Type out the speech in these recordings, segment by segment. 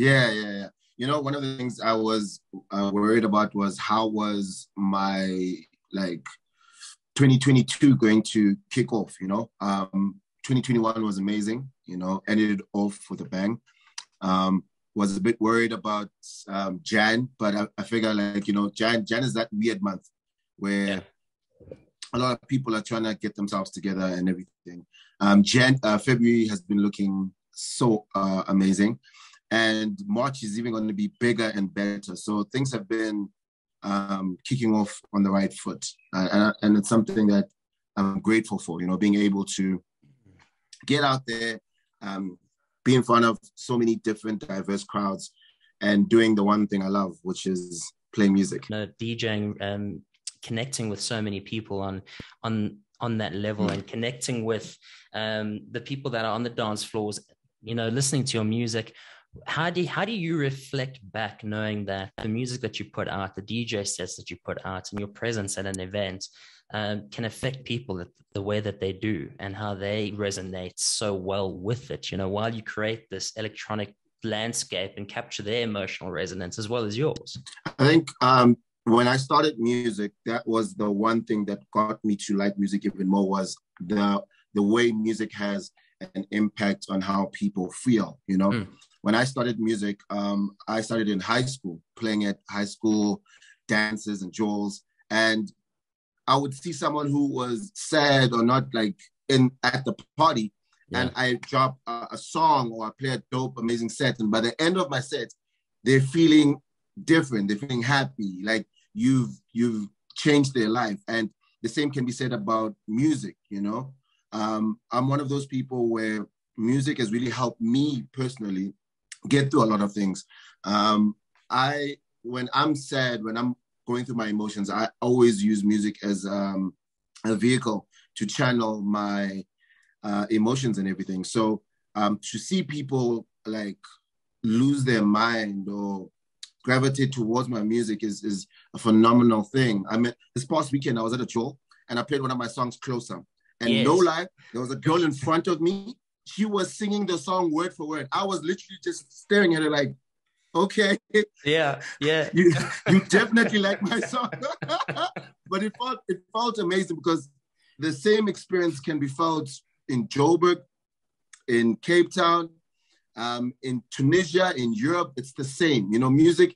Yeah. You know, one of the things I was worried about was how was my like 2022 going to kick off, you know? 2021 was amazing, you know, ended off with a bang. Was a bit worried about Jan, but I figure like, you know, Jan is that weird month Yeah. where a lot of people are trying to get themselves together and everything. February has been looking so amazing, and March is even going to be bigger and better. So things have been kicking off on the right foot, and it's something that I'm grateful for. You know, being able to get out there, um, be in front of so many different diverse crowds, and doing the one thing I love, which is play music. DJing, connecting with so many people on that level, and connecting with the people that are on the dance floors, listening to your music. How do you reflect back, knowing that the music that you put out, the DJ sets that you put out, and your presence at an event can affect people the way that they do, and how they resonate so well with it, while you create this electronic landscape and capture their emotional resonance as well as yours? I think when I started music, that was the one thing that got me to like music even more, was the way music has an impact on how people feel. When I started music, I started in high school, playing at high school dances and jewels, and I would see someone who was sad or not like at the party, Yeah. and I drop a song or I play a dope, amazing set, and by the end of my set, they're feeling different. They're feeling happy, like you've changed their life. And the same can be said about music. I'm one of those people where music has really helped me personally get through a lot of things. When I'm sad, when I'm going through my emotions, I always use music as a vehicle to channel my emotions and everything. So to see people like lose their mind or gravitate towards my music is a phenomenal thing. I mean, this past weekend I was at a show and I played one of my songs, Closer. And Yes. no lie, there was a girl in front of me. She was singing the song word for word. I was literally just staring at her like, okay, Yeah. you definitely like my song. But it felt amazing, because the same experience can be felt in Joburg, in Cape Town, in Tunisia, in Europe. It's the same. Music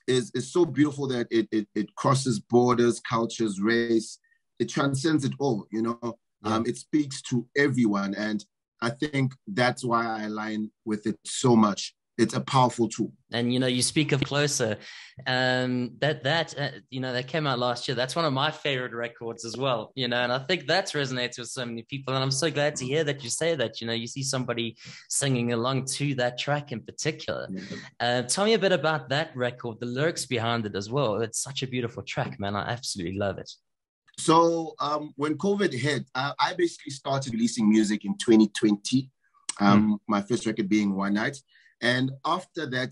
is so beautiful that it crosses borders, cultures, race. It transcends it all. Yeah. It speaks to everyone, and I think that's why I align with it so much. It's a powerful tool. And you speak of Closer, that came out last year. That's one of my favorite records as well. And I think that's resonates with so many people. And I'm so glad to hear that you say that. You see somebody singing along to that track in particular. Yeah. Tell me a bit about that record, the lyrics behind it as well. It's such a beautiful track, man. I absolutely love it. So when COVID hit, I basically started releasing music in 2020. My first record being One Night. And after that,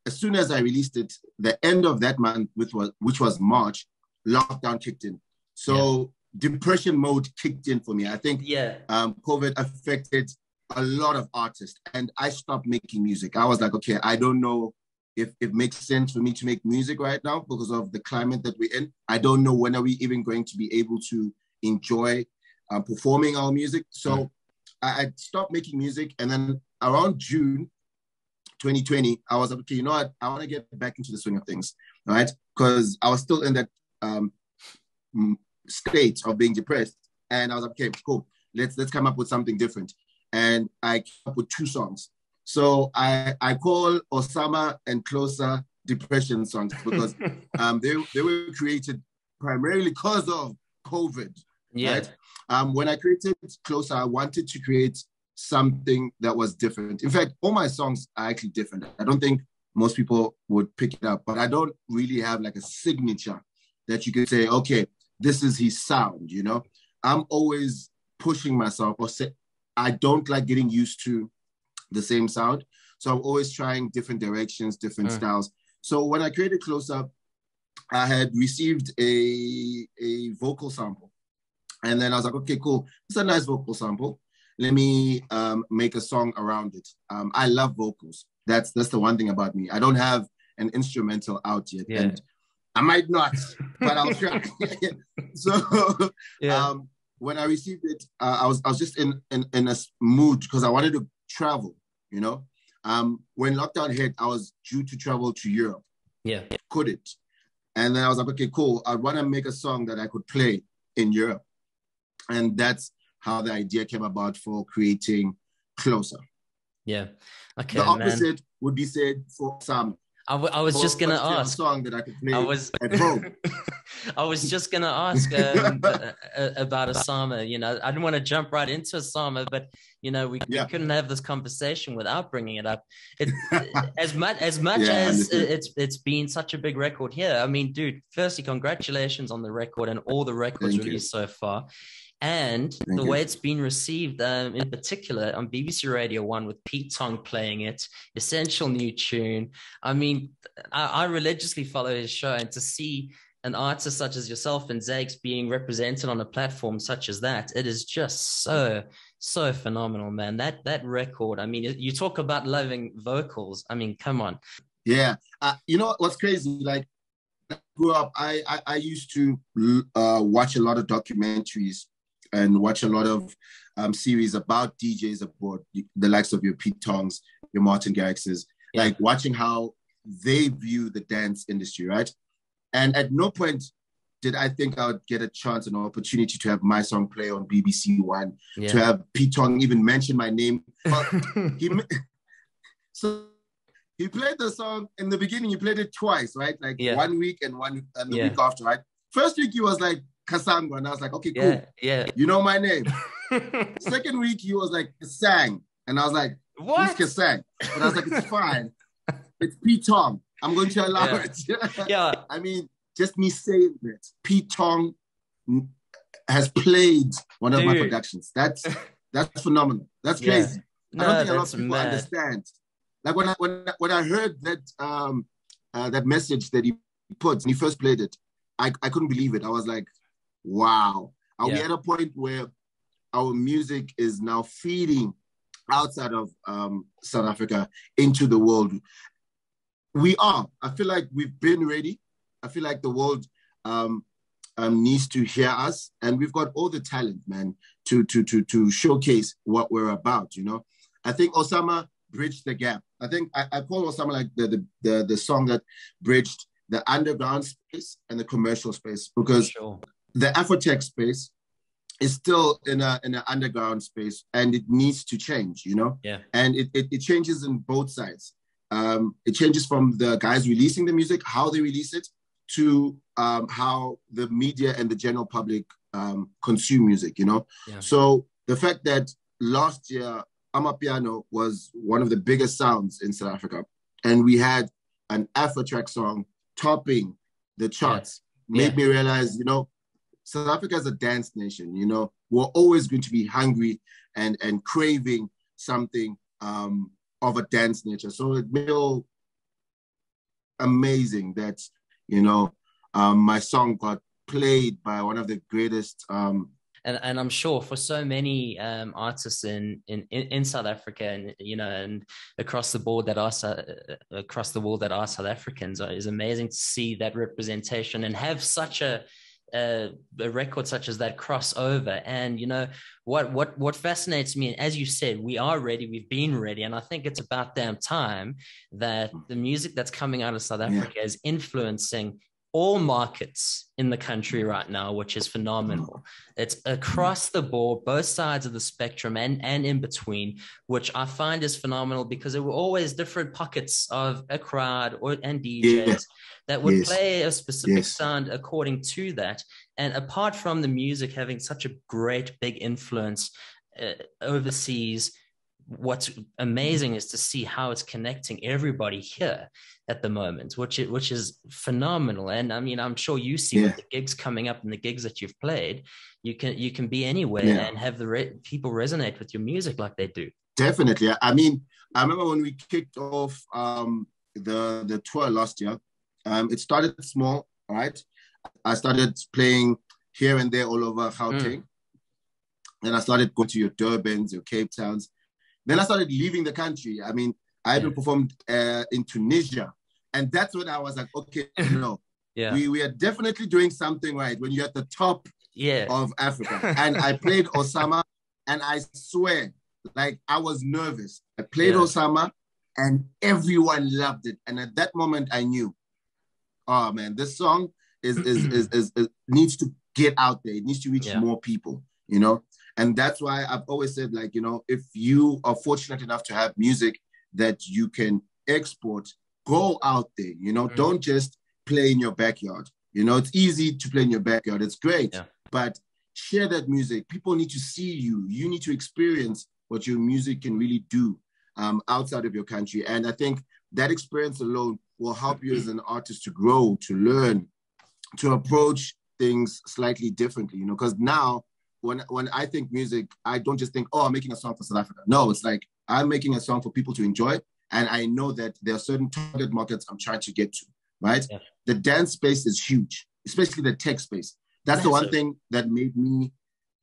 as soon as I released it, the end of that month, which was March, lockdown kicked in. So depression mode kicked in for me. I think COVID affected a lot of artists, and I stopped making music. I was like, okay, I don't know if it makes sense for me to make music right now because of the climate that we're in. I don't know when are we even going to be able to enjoy performing our music. So I stopped making music, and then around June 2020, I was like, okay, you know what? I want to get back into the swing of things, right? Because I was still in that state of being depressed. And I was like, okay, cool. Let's come up with something different. And I came up with 2 songs. So I call Osama and Closer depression songs, because they were created primarily because of COVID, right? When I created Closer, I wanted to create something that was different. In fact, all my songs are actually different. I don't think most people would pick it up, but I don't really have like a signature that you could say, okay, this is his sound, I'm always pushing myself, or say, I don't like getting used to the same sound. So I'm always trying different directions, different styles. So when I created Close Up, I had received a vocal sample. And then I was like, okay, cool. It's a nice vocal sample. let me make a song around it. I love vocals. That's the one thing about me. I don't have an instrumental out yet, and I might not, but I'll try. So when I received it, I was just in a mood because I wanted to travel. You know, when lockdown hit, I was due to travel to Europe. Yeah, couldn't, and then I was like, okay, cool. I want to make a song that I could play in Europe, and that's how the idea came about for creating Closer. Yeah, okay. The opposite would be said for Osama. I was just gonna ask a song that I could play at home. I was just gonna ask about Osama. You know, I didn't want to jump right into Osama, but you know, we couldn't have this conversation without bringing it up. As much as it's been such a big record here. I mean, dude, firstly, congratulations on the record and all the records released so far. And the way it's been received, in particular on BBC Radio 1 with Pete Tong playing it, essential new tune. I mean, I religiously follow his show, and to see an artist such as yourself and Zakes being represented on a platform such as that, it is just so phenomenal, man. That record, I mean, you talk about loving vocals. I mean, come on. Yeah. You know what's crazy? Like, I grew up, I used to watch a lot of documentaries and watch a lot of series about DJs abroad, the likes of your Pete Tongs, your Martin Garrixes, like watching how they view the dance industry, right? And at no point did I think I would get a chance, an opportunity to have my song play on BBC One, to have Pete Tong even mention my name. So he played the song in the beginning, he played it twice, right? Like 1 week and the week after, right? First week he was like, Kasango, and I was like, okay, cool. You know my name. Second week, he was like, Kasang. And I was like, what? Who's Kasang? And I was like, it's fine. It's Pete Tong. I'm going to allow it. I mean, just me saying it. Pete Tong has played one of my productions. That's phenomenal. That's crazy. I don't think a lot of people understand. Like when I heard that that message that he put when he first played it, I couldn't believe it. I was like, wow. Are we at a point where our music is now feeding outside of South Africa into the world? We are. I feel like we've been ready. I feel like the world needs to hear us, and we've got all the talent, man, to showcase what we're about. You know, I think Osama bridged the gap. I think I call Osama like the song that bridged the underground space and the commercial space, because the Afrotech space is still in an underground space, and it needs to change, you know? And it changes in both sides. It changes from the guys releasing the music, how they release it, to how the media and the general public consume music, you know? So the fact that last year, Amapiano was one of the biggest sounds in South Africa, and we had an Afrotrack song topping the charts, made me realize, you know, South Africa is a dance nation. You know, we're always going to be hungry and craving something of a dance nature. So it feels amazing that, you know, my song got played by one of the greatest. And I'm sure for so many artists in South Africa, and you know, and across the board that are South Africans, is amazing to see that representation and have such a record such as that cross over. And you know what fascinates me, and as you said, we are ready, we've been ready, and I think it's about damn time that the music that's coming out of South Africa is influencing all markets in the country right now, which is phenomenal. It's across the board, both sides of the spectrum and in between, which I find is phenomenal, because there were always different pockets of a crowd and DJs that would play a specific sound according to that. And apart from the music having such a great big influence overseas, what's amazing is to see how it's connecting everybody here at the moment, which is phenomenal. And I mean, I'm sure you see with the gigs coming up and the gigs that you've played, you can be anywhere and have the people resonate with your music like they do. Definitely. I mean, I remember when we kicked off the tour last year, it started small, right? I started playing here and there all over Gauteng. Then I started going to your Durbans, your Cape Towns. Then I started leaving the country. I mean, I even performed in Tunisia. And that's when I was like, okay, no, we are definitely doing something right when you're at the top of Africa. And I played Osama, and I swear, like, I was nervous. I played Osama, and everyone loved it. And at that moment, I knew, oh man, this song is needs to get out there. It needs to reach more people, you know? And that's why I've always said, like, you know, if you are fortunate enough to have music that you can export, go out there, you know, don't just play in your backyard. You know, it's easy to play in your backyard. It's great, but share that music. People need to see you. You need to experience what your music can really do outside of your country. And I think that experience alone will help you as an artist to grow, to learn, to approach things slightly differently, you know, because now when I think music, I don't just think, oh, I'm making a song for South Africa. No, it's like I'm making a song for people to enjoy. And I know that there are certain target markets I'm trying to get to, right? Yeah. The dance space is huge, especially the tech space. That's the one thing that made me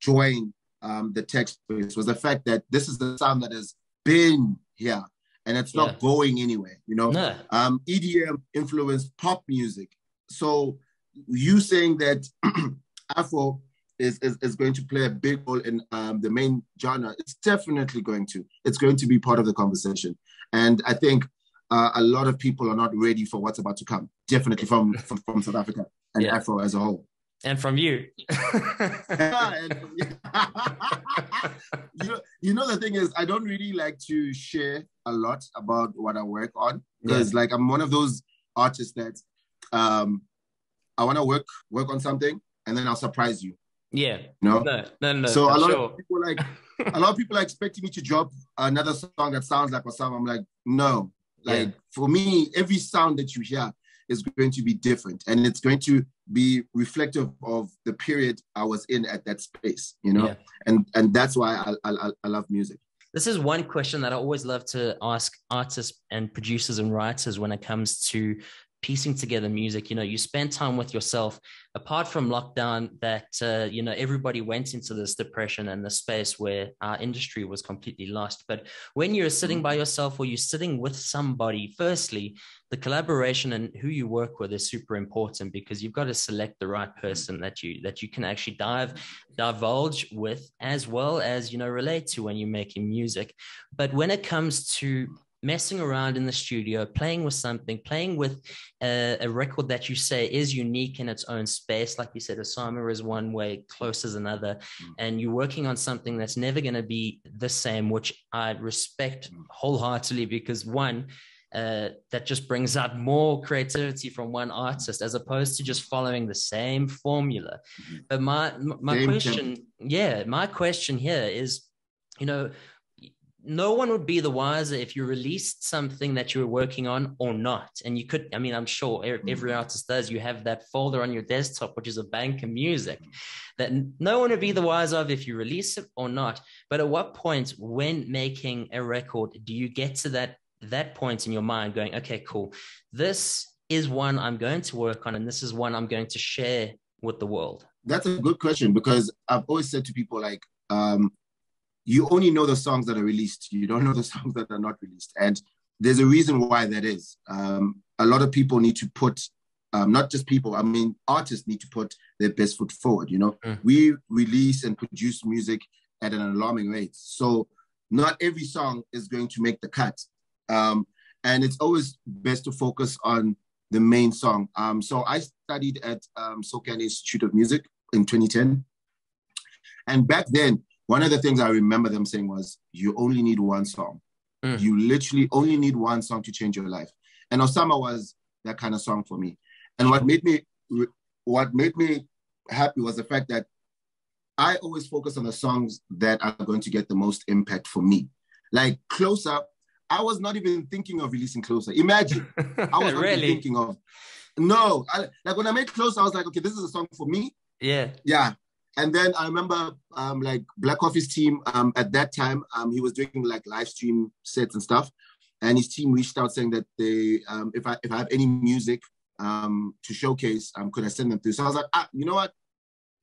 join the tech space, was the fact that this is the sound that has been here and it's not going anywhere, you know? No. EDM influenced pop music. So you saying that Afro is going to play a big role in the main genre, it's definitely going to. It's going to be part of the conversation. And I think a lot of people are not ready for what's about to come, definitely from South Africa and Afro as a whole. And from you. You know, the thing is, I don't really like to share a lot about what I work on, because like I'm one of those artists that I want to work on something and then I'll surprise you. Yeah. No. So a lot of people are expecting me to drop another song that sounds like Osama. I'm like, no. Like for me, every sound that you hear is going to be different, and it's going to be reflective of the period I was in at that space, you know? And that's why I love music. This is one question that I always love to ask artists and producers and writers when it comes to piecing together music. You know, you spend time with yourself. Apart from lockdown, that you know, everybody went into this depression and the space where our industry was completely lost. But when you're sitting by yourself or you're sitting with somebody, firstly, the collaboration and who you work with is super important, because you've got to select the right person that you can actually divulge with, as well as, you know, relate to when you're making music. But when it comes to messing around in the studio, playing with something, playing with a record that you say is unique in its own space. Like you said, Osama is one way, Close is another. And you're working on something that's never going to be the same, which I respect wholeheartedly, because one, that just brings out more creativity from one artist as opposed to just following the same formula. But my question here is, you know, no one would be the wiser if you released something that you were working on or not. And you could, I mean, I'm sure every artist does. You have that folder on your desktop, which is a bank of music, that no one would be the wiser of if you release it or not. But at what point when making a record do you get to that point in your mind going, okay, cool, this is one I'm going to work on and this is one I'm going to share with the world? That's a good question, because I've always said to people, like, you only know the songs that are released. You don't know the songs that are not released. And there's a reason why that is. A lot of people need to put, not just people, I mean, artists need to put their best foot forward, you know? We release and produce music at an alarming rate. So not every song is going to make the cut. And it's always best to focus on the main song. So I studied at SOCAN Institute of Music in 2010. And back then, one of the things I remember them saying was, you only need one song. You literally only need one song to change your life. And Osama was that kind of song for me. And what made me happy was the fact that I always focus on the songs that are going to get the most impact for me. Like Closer, I was not even thinking of releasing Closer. Imagine. I was not even thinking of, no. Like when I made Closer, I was like, okay, this is a song for me. Yeah. And then I remember like Black Coffee's team at that time, he was doing like live stream sets and stuff. And his team reached out saying that they, if I have any music to showcase, could I send them through? So I was like, you know what?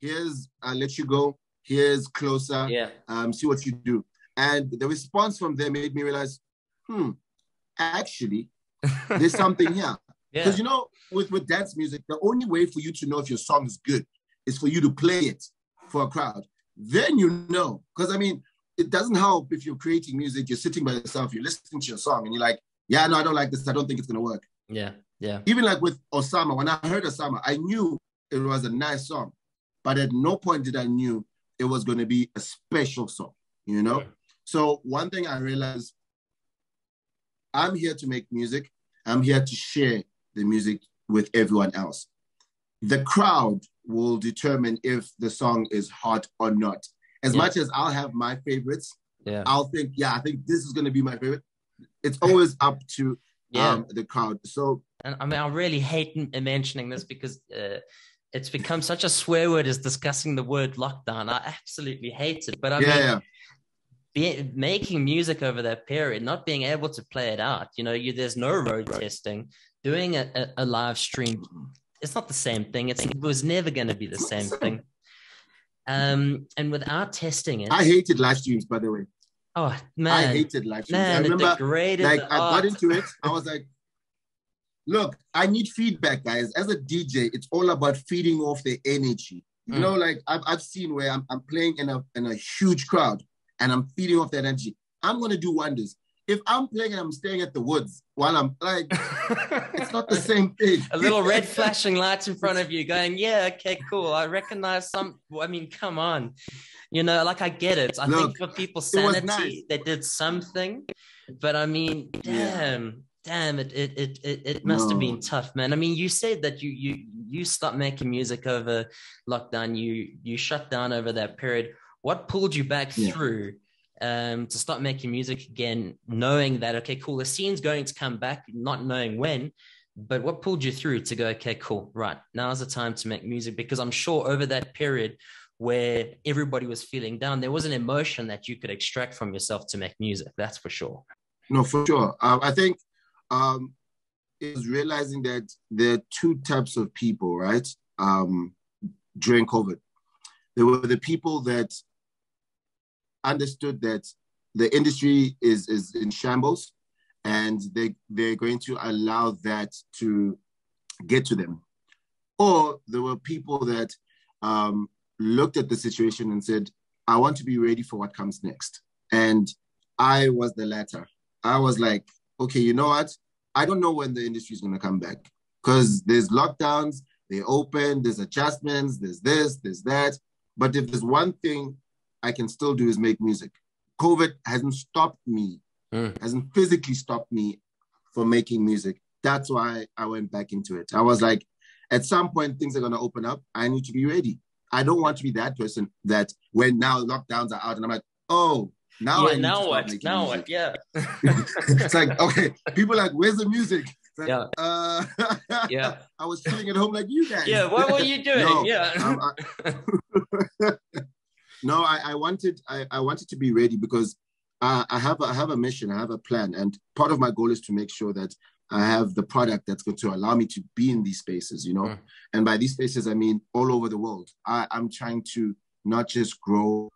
Here's Let You Go. here's Closer, Yeah. see what you do. And the response from them made me realize, actually, there's something here. Because, you know, with dance music, the only way for you to know if your song is good is for you to play it for a crowd. Then you know. Because, I mean, it doesn't help if you're creating music, you're sitting by yourself, you're listening to your song, and you're like, yeah, no, I don't like this. I don't think it's going to work. Yeah, yeah. Even like with Osama, when I heard Osama, I knew it was a nice song. But at no point did I knew it was going to be a special song, you know? So one thing I realized, I'm here to make music. I'm here to share the music with everyone else. The crowd will determine if the song is hot or not. As much as I'll have my favorites, I'll think, I think this is going to be my favorite. It's always up to the crowd. So, and I mean, I really hate mentioning this because it's become such a swear word as discussing the word lockdown. I absolutely hate it. But I mean, making music over that period, not being able to play it out, you know, there's no road testing, doing a live stream, it's not the same thing. It was never going to be the same thing. And without testing it, I hated live streams, by the way. Oh man, I hated live streams. Man, I remember, like, I got into it. I was like, look, I need feedback, guys. As a DJ, it's all about feeding off the energy. You know, like I've seen where I'm playing in a huge crowd and I'm feeding off that energy. I'm gonna do wonders. If I'm playing and I'm staying at the woods while I'm like, it's not the same thing. A little red flashing lights in front of you going, yeah, okay, cool. I recognize some, I mean, come on. You know, like I get it. I think for people's sanity, they did something. But I mean, damn, it must have been tough, man. I mean, you said that you stopped making music over lockdown. You shut down over that period. What pulled you back through to start making music again, knowing that, okay, cool, the scene's going to come back, not knowing when, but what pulled you through to go, okay, cool, right, now's the time to make music? Because I'm sure over that period where everybody was feeling down, there was an emotion that you could extract from yourself to make music, that's for sure. No, for sure. I think it was realizing that there are two types of people, right? During COVID. There were the people that understood that the industry is in shambles and they're going to allow that to get to them. Or there were people that looked at the situation and said, I want to be ready for what comes next. And I was the latter. I was like, okay, you know what? I don't know when the industry is going to come back because there's lockdowns, they open, there's adjustments, there's this, there's that. But if there's one thing I can still do is make music. COVID hasn't stopped me, hasn't physically stopped me from making music. That's why I went back into it. I was like, at some point, things are going to open up. I need to be ready. I don't want to be that person that when now lockdowns are out and I'm like, oh, now I need to start making now music. what? Yeah. It's like, okay, people are like, where's the music? Like, yeah. I was chilling at home like you guys. Yeah, what were you doing? No, I wanted to be ready because I have a mission, I have a plan, and part of my goal is to make sure that I have the product that's going to allow me to be in these spaces, you know. And by these spaces, I mean all over the world. I'm trying to not just grow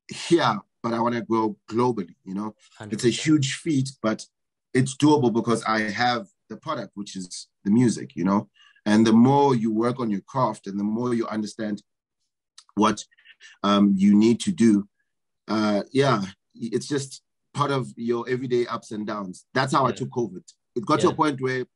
here, but I want to grow globally. You know, 100%. It's a huge feat, but it's doable because I have the product, which is the music. You know, and the more you work on your craft, and the more you understand what you need to do, it's just part of your everyday ups and downs. That's how I took COVID. It got to a point where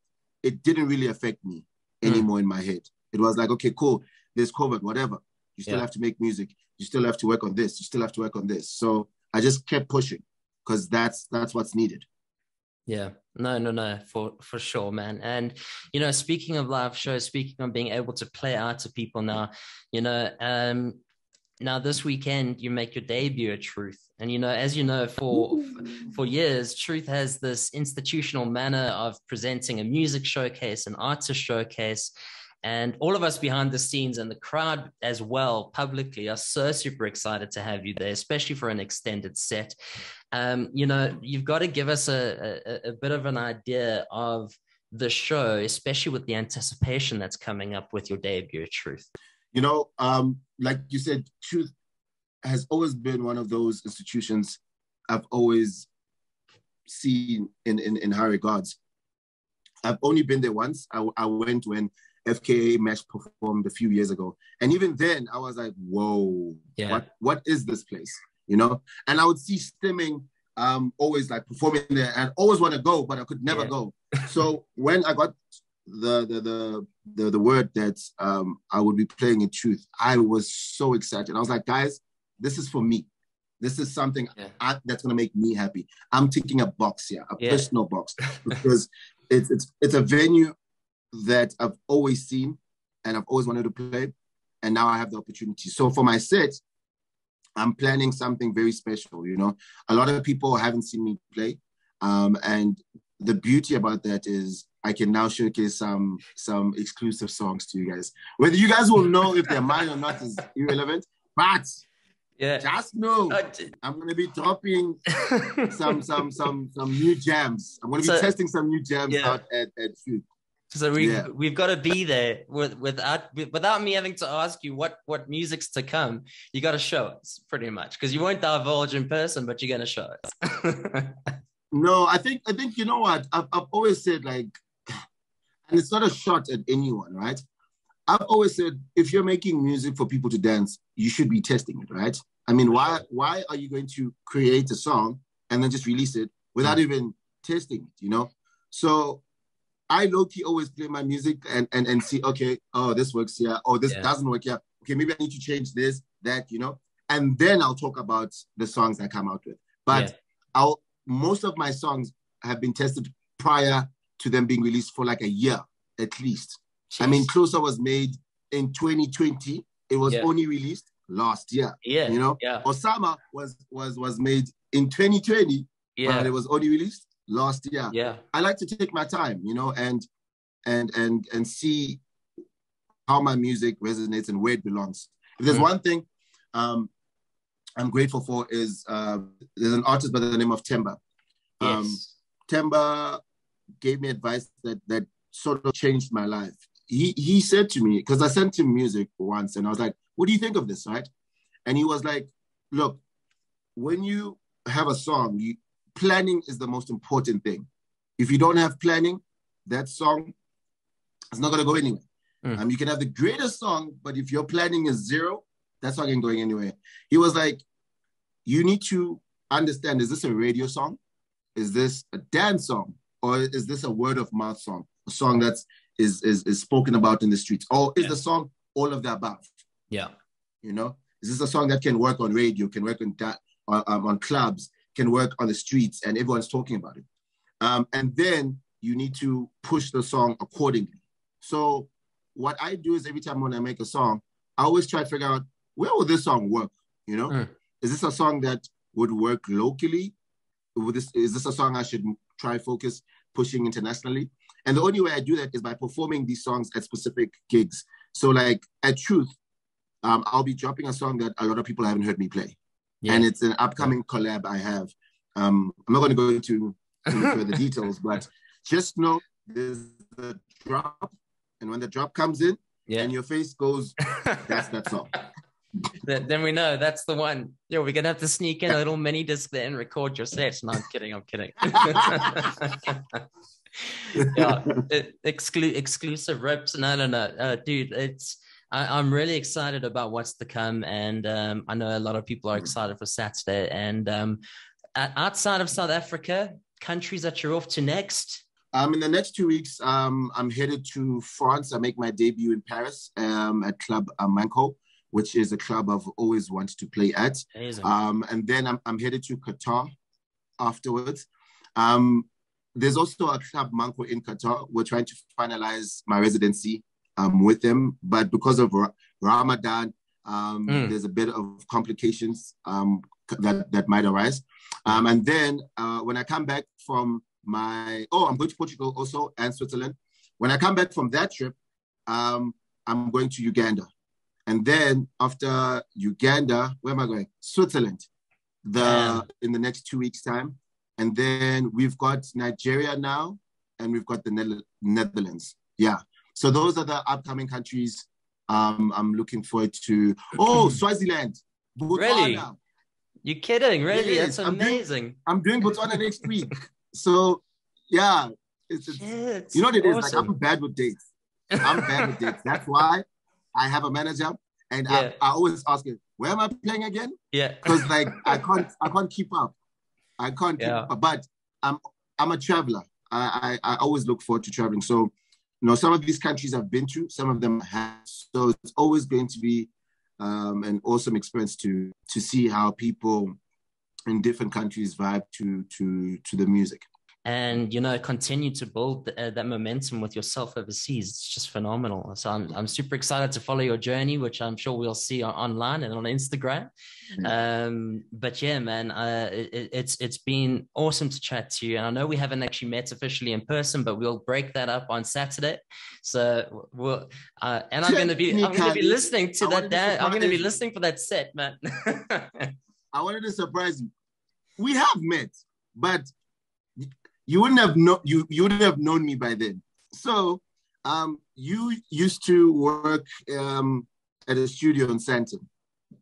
it didn't really affect me anymore in my head. It was like, okay, cool, there's COVID, whatever. You still have to make music. You still have to work on this. You still have to work on this. So I just kept pushing because that's what's needed. Yeah. No, for sure, man. And, you know, speaking of live shows, speaking of being able to play out to people now, you know, now this weekend you make your debut at Truth. And, you know, as you know, for years, Truth has this institutional manner of presenting a music showcase, an artist showcase. And all of us behind the scenes and the crowd as well, publicly, are so super excited to have you there, especially for an extended set. You know, you've got to give us a bit of an idea of the show, especially with the anticipation that's coming up with your debut at Truth. You know, like you said, Truth has always been one of those institutions I've always seen in high regards. I've only been there once. I went when FKA Mesh performed a few years ago. And even then, I was like, whoa, what is this place? You know? And I would see Stimming always like performing there and always want to go, but I could never go. So when I got the word that I would be playing in Truth, I was so excited. I was like, guys, this is for me. This is something that's going to make me happy. I'm ticking a box here, a personal box, because it's a venue that I've always seen and I've always wanted to play, and now I have the opportunity. So for my set, I'm planning something very special. You know, a lot of people haven't seen me play, and the beauty about that is I can now showcase some exclusive songs to you guys. Whether you guys will know if they're mine or not is irrelevant, but just know I'm going to be dropping some new jams. I'm going to be testing some new jams out at Food. So we've got to be there without me having to ask you what music's to come. You got to show us pretty much, because you won't divulge in person, but you're going to show us. No, I think you know what I've always said, like, and it's not a shot at anyone, right? I've always said, if you're making music for people to dance, you should be testing it, right? I mean, why are you going to create a song and then just release it without even testing it, you know? So I low-key always play my music and see, okay, oh, this works here. Oh, this doesn't work here. Okay, maybe I need to change this, that, you know? And then I'll talk about the songs I come out with. But most of my songs have been tested prior to them being released for like a year, at least. Jeez. I mean, Closer was made in 2020. It was only released last year. Yeah. You know? Yeah. Osama was made in 2020, but it was only released last year. Yeah. I like to take my time, you know, and see how my music resonates and where it belongs. If there's one thing I'm grateful for is there's an artist by the name of Temba. Temba gave me advice that sort of changed my life. He said to me, because I sent him music once and I was like, what do you think of this, right? And he was like, look, when you have a song, planning is the most important thing. If you don't have planning, that song is not going to go anywhere. You can have the greatest song, but if your planning is zero, that song ain't going anywhere. He was like, you need to understand, is this a radio song? Is this a dance song? Or is this a word of mouth song? A song that is spoken about in the streets? Or is the song all of the above? Yeah. You know, is this a song that can work on radio, can work on clubs, can work on the streets, and everyone's talking about it? And then you need to push the song accordingly. So what I do is every time when I make a song, I always try to figure out, where will this song work? You know, is this a song that would work locally? Is this a song I should try focus pushing internationally? And the only way I do that is by performing these songs at specific gigs. So like at Truth, I'll be dropping a song that a lot of people haven't heard me play. Yeah. And it's an upcoming collab I have. I'm not going to go into further details, but just know there's the drop. And when the drop comes in and your face goes, that's that song. Then we know that's the one. Yeah, we're gonna have to sneak in a little mini disc there and record your sets. No, I'm kidding. Exclusive rips. No. Dude, I'm really excited about what's to come, and I know a lot of people are excited for Saturday. And outside of South Africa, countries that you're off to next? In the next 2 weeks, I'm headed to France. I make my debut in Paris at Club Manco, which is a club I've always wanted to play at. And then I'm headed to Qatar afterwards. There's also a Club Manco in Qatar. We're trying to finalize my residency with them, but because of Ramadan, there's a bit of complications that might arise. And then when I come back from I'm going to Portugal also and Switzerland. When I come back from that trip, I'm going to Uganda. And then after Uganda, where am I going? Switzerland, in the next 2 weeks' time. And then we've got Nigeria now, and we've got the Netherlands. Yeah. So those are the upcoming countries I'm looking forward to. Oh, Swaziland. Really? Botswana. You're kidding? Really? Yes, That's amazing. I'm doing Botswana next week. So yeah, it's you know what it is? Like, I'm bad with dates. I'm bad with dates. That's why I have a manager, and I always ask him, where am I playing again? Yeah. Because like I can't keep up. I can't keep up. But I'm a traveler. I always look forward to traveling. So, some of these countries I've been to, some of them I have. So it's always going to be an awesome experience to see how people in different countries vibe to the music. And continue to build that momentum with yourself overseas. It's just phenomenal. So I'm super excited to follow your journey, which I'm sure we'll see online and on Instagram. But yeah, man, it's been awesome to chat to you. And I know we haven't actually met officially in person, but we'll break that up on Saturday. So we'll and I'm gonna be listening to that. I'm gonna be listening for that set, man. I wanted to surprise you. We have met, but you wouldn't have known me by then. So you used to work at a studio in Santon.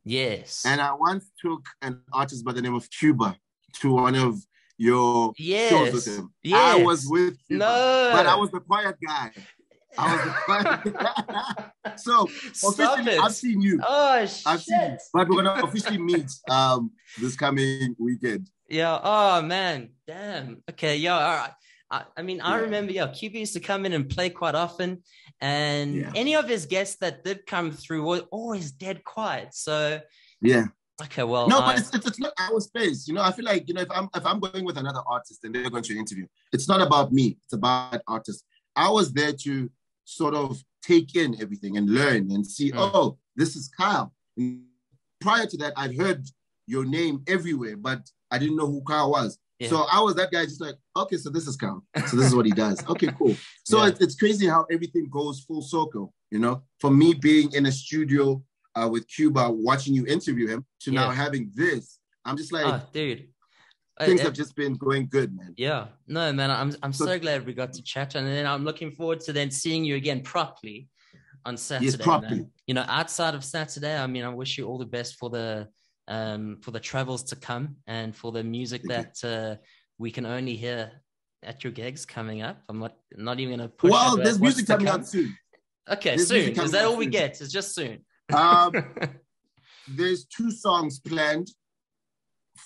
Yes. And I once took an artist by the name of Cuba to one of your shows with him. Yes. I was with Cuba, but I was the quiet guy. So officially, I've seen you. Oh, shit. I've seen you. But we're gonna officially meet this coming weekend. Yeah. Oh man. Damn. Okay. Yeah. All right. I remember, Cuba used to come in and play quite often, and any of his guests that did come through were always dead quiet. So okay, well, no, but it's not our space. I feel like if I'm going with another artist and they're going to an interview, it's not about me. It's about artists. I was there to sort of take in everything and learn and see. Oh, this is Kyle. And prior to that, I'd heard your name everywhere, but I didn't know who Kyle was. Yeah. So I was that guy just like, okay, so this is Kyle. So this is what he does. Okay, cool. So it's crazy how everything goes full circle, For me being in a studio with Cuba, watching you interview him, to now having this, I'm just like, dude. Things have just been going good, man. Yeah. No, man, I'm so glad we got to chat. And then I'm looking forward to then seeing you again properly on Saturday. Yes, properly. Man. Outside of Saturday, I wish you all the best for the travels to come and for the music that we can only hear at your gigs coming up. I'm not even going to push. Well, there's music coming out soon. Okay, soon. Is that all we get? It's just soon. There's 2 songs planned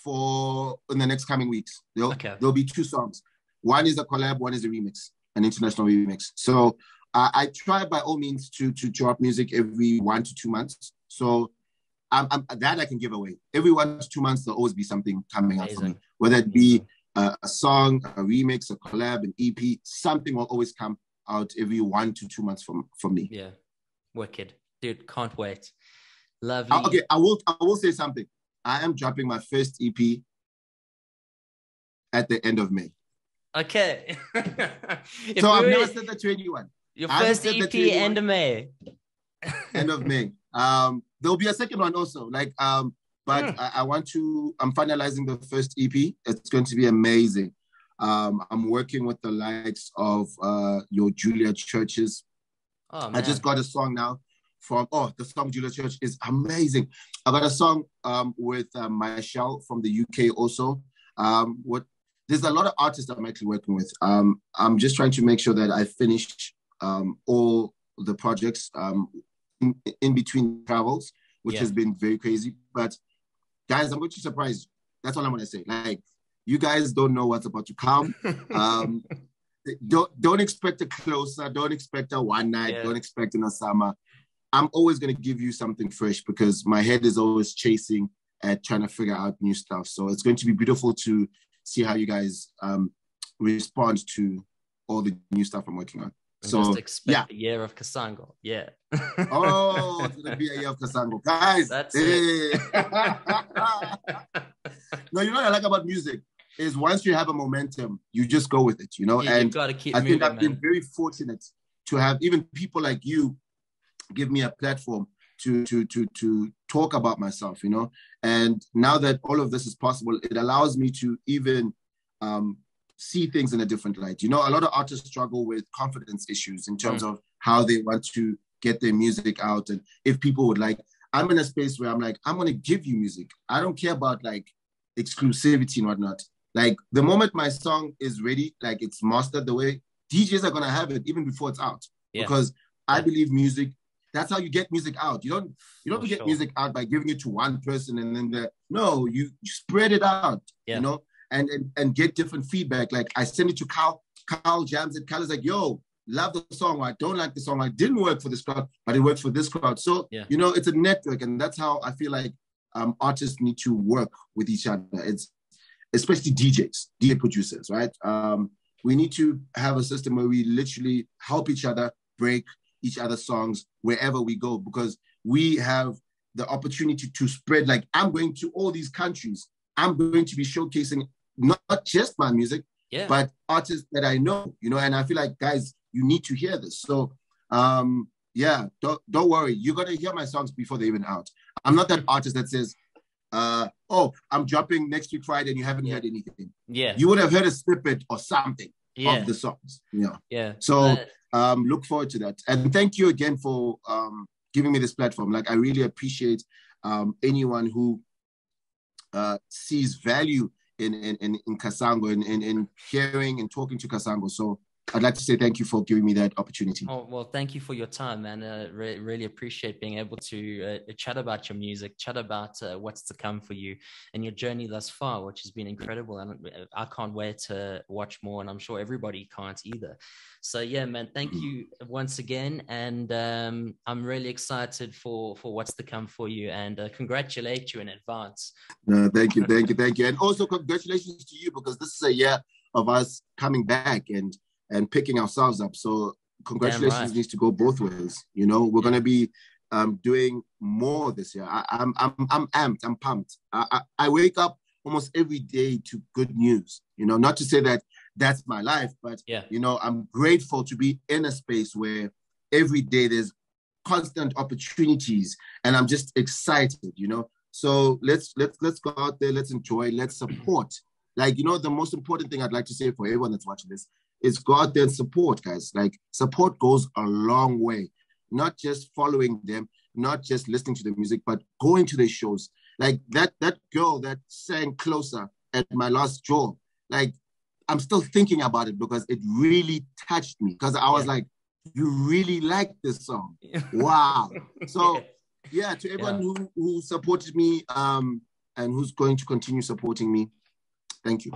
in the next coming weeks. There'll be 2 songs. One is a collab, one is a remix, an international remix. So I try by all means to drop music every 1 to 2 months. So that I can give away. Every 1 to 2 months, there'll always be something coming out from me. Whether it be a song, a remix, a collab, an EP, something will always come out every 1 to 2 months from me. Yeah, wicked, dude. Can't wait. Lovely. Okay, I will say something. I am dropping my first EP at the end of May. Okay. So I've never said that to anyone. Your first EP end of May. End of May. There'll be a second one also. I'm finalizing the first EP. It's going to be amazing. I'm working with the likes of your Julia Churches. Oh, man. I just got a song now the song Julia Church is amazing. I got a song with Michelle from the UK also. There's a lot of artists I'm actually working with. I'm just trying to make sure that I finish all the projects in between travels, which has been very crazy. But guys, I'm going to surprise you. That's all I'm going to say. Like, you guys don't know what's about to come. Don't expect a closer. Don't expect a one night. Don't expect an Osama. I'm always going to give you something fresh because my head is always chasing at trying to figure out new stuff. So it's going to be beautiful to see how you guys respond to all the new stuff I'm working on. So just expect a year of Kasango. Yeah. Oh, it's going to be a year of Kasango. Guys. That's it. No, what I like about music is once you have a momentum, you just go with it, and you've got to keep moving, I've been very fortunate to have even people like you give me a platform to talk about myself, and now that all of this is possible, it allows me to even see things in a different light. A lot of artists struggle with confidence issues in terms of how they want to get their music out and if people would like. I'm in a space where I'm like, I'm gonna give you music. I don't care about like exclusivity and whatnot. Like the moment my song is ready, like it's mastered the way, DJs are gonna have it even before it's out. Yeah. Because I believe music, that's how you get music out. You don't get sure. music out by giving it to one person and then no, you spread it out, you know, and get different feedback. Like I send it to Kyle jams it. Kyle is like, yo, love the song, or I don't like the song. I didn't work for this crowd, but it worked for this crowd. So, you know, it's a network, and that's how I feel like artists need to work with each other. It's especially DJs, DJ producers, right? We need to have a system where we literally help each other break each other's songs wherever we go, because we have the opportunity to spread. Like I'm going to all these countries. I'm going to be showcasing not just my music, but artists that I know, you know, and I feel like, guys, you need to hear this. So, don't worry. You're going to hear my songs before they're even out. I'm not that artist that says, oh, I'm dropping next week Friday and you haven't heard anything. Yeah. You would have heard a snippet or something of the songs. Yeah. So look forward to that. And thank you again for giving me this platform. Like, I really appreciate anyone who sees value in Kasango and in hearing and talking to Kasango. So I'd like to say thank you for giving me that opportunity. Oh, well, thank you for your time, man. Really appreciate being able to chat about your music, chat about what's to come for you and your journey thus far, which has been incredible. And I can't wait to watch more, and I'm sure everybody can't either. So yeah, man, thank you once again. And I'm really excited for what's to come for you, and congratulate you in advance. Thank you. And also congratulations to you, because this is a year of us coming back and picking ourselves up. So congratulations needs to go both ways. You know, we're going to be doing more this year. I'm amped. I'm pumped. I wake up almost every day to good news, you know, not to say that that's my life, but, you know, I'm grateful to be in a space where every day there's constant opportunities and I'm just excited, you know. So let's go out there. Let's enjoy. Let's support. Like, you know, the most important thing I'd like to say for everyone that's watching this is go out there and support, guys. Like, support goes a long way. Not just following them, not just listening to the music, but going to their shows. Like that girl that sang Closer at my last show, like, I'm still thinking about it because it really touched me, because I was like, you really like this song. Wow. So yeah, to everyone who supported me and who's going to continue supporting me, thank you.